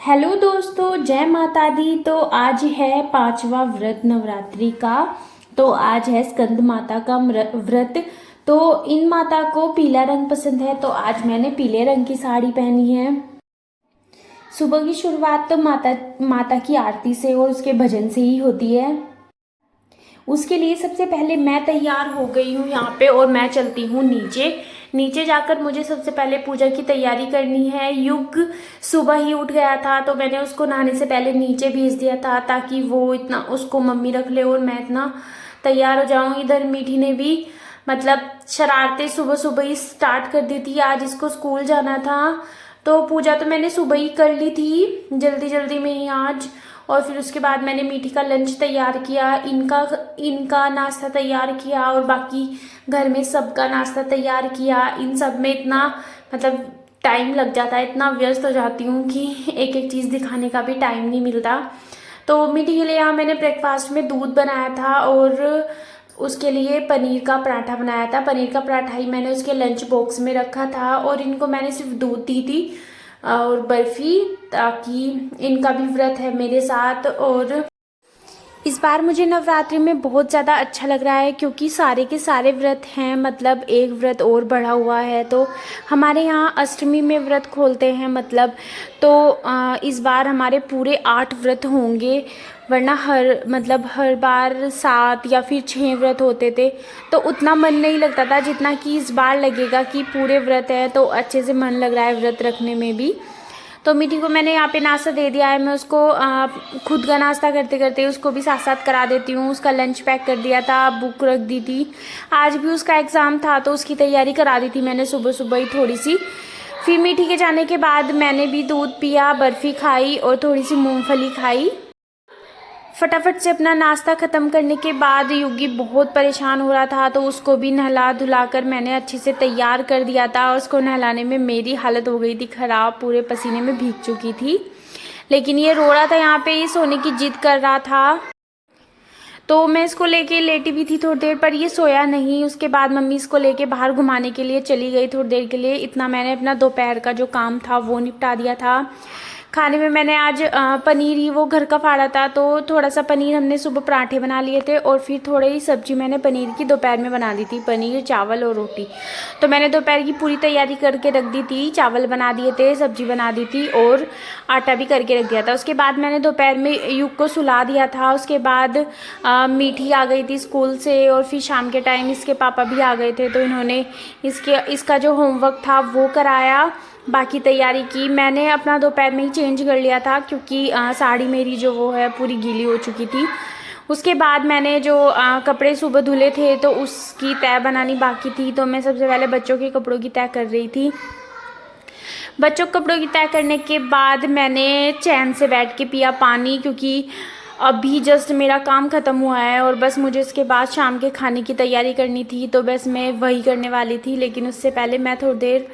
Hello दोस्तों, जय माता दी। तो आज है पांचवा व्रत नवरात्रि का। तो आज है स्कंद माता का व्रत। तो इन माता को पीला रंग पसंद है, तो आज मैंने पीले रंग की साड़ी पहनी है। सुबह की शुरुआत तो माता माता की आरती से और उसके भजन से ही होती है। उसके लिए सबसे पहले मैं तैयार हो गई हूँ यहाँ पे और मैं चलती हूँ नीचे। नीचे जाकर मुझे सबसे पहले पूजा की तैयारी करनी है। युग सुबह ही उठ गया था, तो मैंने उसको नहाने से पहले नीचे भेज दिया था ताकि वो इतना उसको मम्मी रख ले और मैं इतना तैयार हो जाऊँ। इधर मीठी ने भी मतलब शरारतें सुबह सुबह ही स्टार्ट कर दी थी। आज इसको स्कूल जाना था, तो पूजा तो मैंने सुबह ही कर ली थी जल्दी जल्दी में ही आज। और फिर उसके बाद मैंने मीठी का लंच तैयार किया, इनका इनका नाश्ता तैयार किया और बाकी घर में सबका नाश्ता तैयार किया। इन सब में इतना मतलब टाइम लग जाता है, इतना व्यस्त हो जाती हूँ कि एक एक चीज़ दिखाने का भी टाइम नहीं मिलता। तो मीठी के लिए यहाँ मैंने ब्रेकफास्ट में दूध बनाया था और उसके लिए पनीर का पराठा बनाया था। पनीर का पराठा ही मैंने उसके लंच बॉक्स में रखा था और इनको मैंने सिर्फ दूध दी थी और बर्फ़ी, ताकि इनका भी व्रत है मेरे साथ। और इस बार मुझे नवरात्रि में बहुत ज़्यादा अच्छा लग रहा है क्योंकि सारे के सारे व्रत हैं, मतलब एक व्रत और बढ़ा हुआ है। तो हमारे यहाँ अष्टमी में व्रत खोलते हैं मतलब। तो इस बार हमारे पूरे 8 व्रत होंगे, वरना हर बार 7 या फिर 6 व्रत होते थे, तो उतना मन नहीं लगता था जितना कि इस बार लगेगा कि पूरे व्रत है, तो अच्छे से मन लग रहा है व्रत रखने में भी। तो मीठी को मैंने यहाँ पे नाश्ता दे दिया है। मैं उसको खुद का नाश्ता करते करते उसको भी साथ साथ करा देती हूँ। उसका लंच पैक कर दिया था, बुक रख दी थी। आज भी उसका एग्ज़ाम था तो उसकी तैयारी करा दी थी मैंने सुबह सुबह ही थोड़ी सी। फिर मीठी के जाने के बाद मैंने भी दूध पिया, बर्फ़ी खाई और थोड़ी सी मूँगफली खाई। फटाफट से अपना नाश्ता ख़त्म करने के बाद युगी बहुत परेशान हो रहा था, तो उसको भी नहला धुलाकर मैंने अच्छे से तैयार कर दिया था। और उसको नहलाने में मेरी हालत हो गई थी ख़राब, पूरे पसीने में भीग चुकी थी। लेकिन ये रो रहा था, यहाँ पे ये सोने की जिद कर रहा था, तो मैं इसको लेके लेटी भी थी थोड़ी देर, पर ये सोया नहीं। उसके बाद मम्मी इसको लेके बाहर घुमाने के लिए चली गई थोड़ी देर के लिए। इतना मैंने अपना दोपहर का जो काम था वो निपटा दिया था। खाने में मैंने आज पनीर ही वो घर का फाड़ा था, तो थोड़ा सा पनीर हमने सुबह पराठे बना लिए थे और फिर थोड़ी ही सब्जी मैंने पनीर की दोपहर में बना दी थी, पनीर चावल और रोटी। तो मैंने दोपहर की पूरी तैयारी करके रख दी थी, चावल बना दिए थे, सब्जी बना दी थी और आटा भी करके रख दिया था। उसके बाद मैंने दोपहर में युग को सुला दिया था। उसके बाद मीठी आ गई थी स्कूल से और फिर शाम के टाइम इसके पापा भी आ गए थे, तो इन्होंने इसका जो होमवर्क था वो कराया, बाकी तैयारी की। मैंने अपना दोपहर में ही चेंज कर लिया था क्योंकि साड़ी मेरी जो वो है पूरी गीली हो चुकी थी। उसके बाद मैंने जो कपड़े सुबह धुले थे तो उसकी तह बनानी बाकी थी, तो मैं सबसे पहले बच्चों के कपड़ों की तह कर रही थी। बच्चों के कपड़ों की तह करने के बाद मैंने चैन से बैठ के पिया पानी, क्योंकि अभी जस्ट मेरा काम ख़त्म हुआ है और बस मुझे इसके बाद शाम के खाने की तैयारी करनी थी, तो बस मैं वही करने वाली थी। लेकिन उससे पहले मैं थोड़ी देर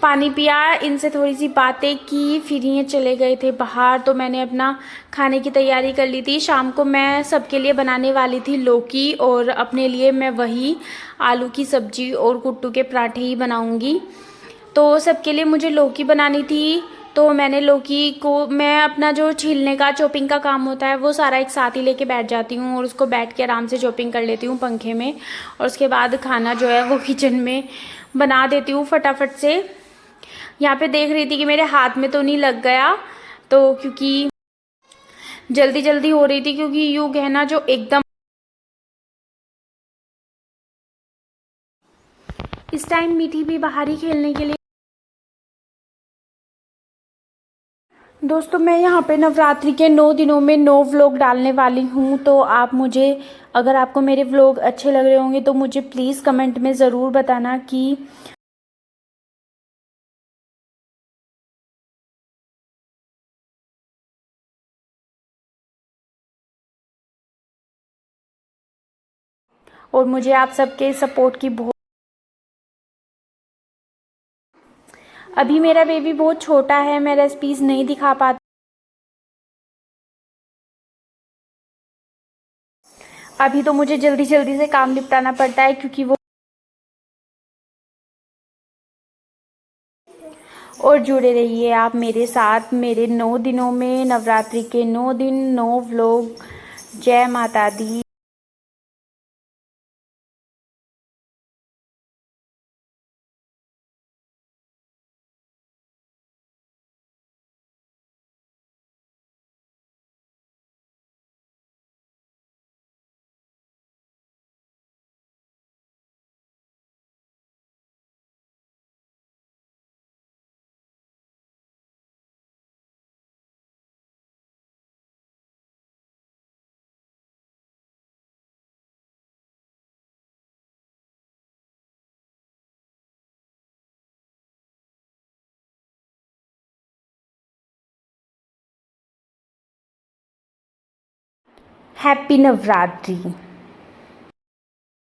पानी पिया, इनसे थोड़ी सी बातें की, फिर ये चले गए थे बाहर। तो मैंने अपना खाने की तैयारी कर ली थी। शाम को मैं सबके लिए बनाने वाली थी लौकी, और अपने लिए मैं वही आलू की सब्ज़ी और कुट्टू के पराठे ही बनाऊंगी। तो सबके लिए मुझे लौकी बनानी थी, तो मैंने लौकी को, मैं अपना जो छीलने का चॉपिंग का काम होता है वो सारा एक साथ ही लेके बैठ जाती हूँ और उसको बैठ के आराम से चॉपिंग कर लेती हूँ पंखे में। और उसके बाद खाना जो है वो किचन में बना देती हूँ फटाफट से। यहाँ पे देख रही थी कि मेरे हाथ में तो नहीं लग गया, तो क्योंकि जल्दी जल्दी हो रही थी, क्योंकि युग है ना जो एकदम इस टाइम मीठी भी बाहर ही खेलने के लिए। दोस्तों, मैं यहाँ पे नवरात्रि के 9 दिनों में 9 व्लॉग डालने वाली हूँ, तो आप मुझे, अगर आपको मेरे व्लॉग अच्छे लग रहे होंगे तो मुझे प्लीज़ कमेंट में ज़रूर बताना कि और मुझे आप सबके सपोर्ट की बहुत। अभी मेरा बेबी बहुत छोटा है, मैं रेसिपीज़ नहीं दिखा पाती। अभी तो मुझे जल्दी जल्दी से काम निपटाना पड़ता है क्योंकि वो, और जुड़े रहिए आप मेरे साथ मेरे 9 दिनों में, नवरात्रि के 9 दिन 9 व्लॉग। जय माता दी। हैप्पी नवरात्रि।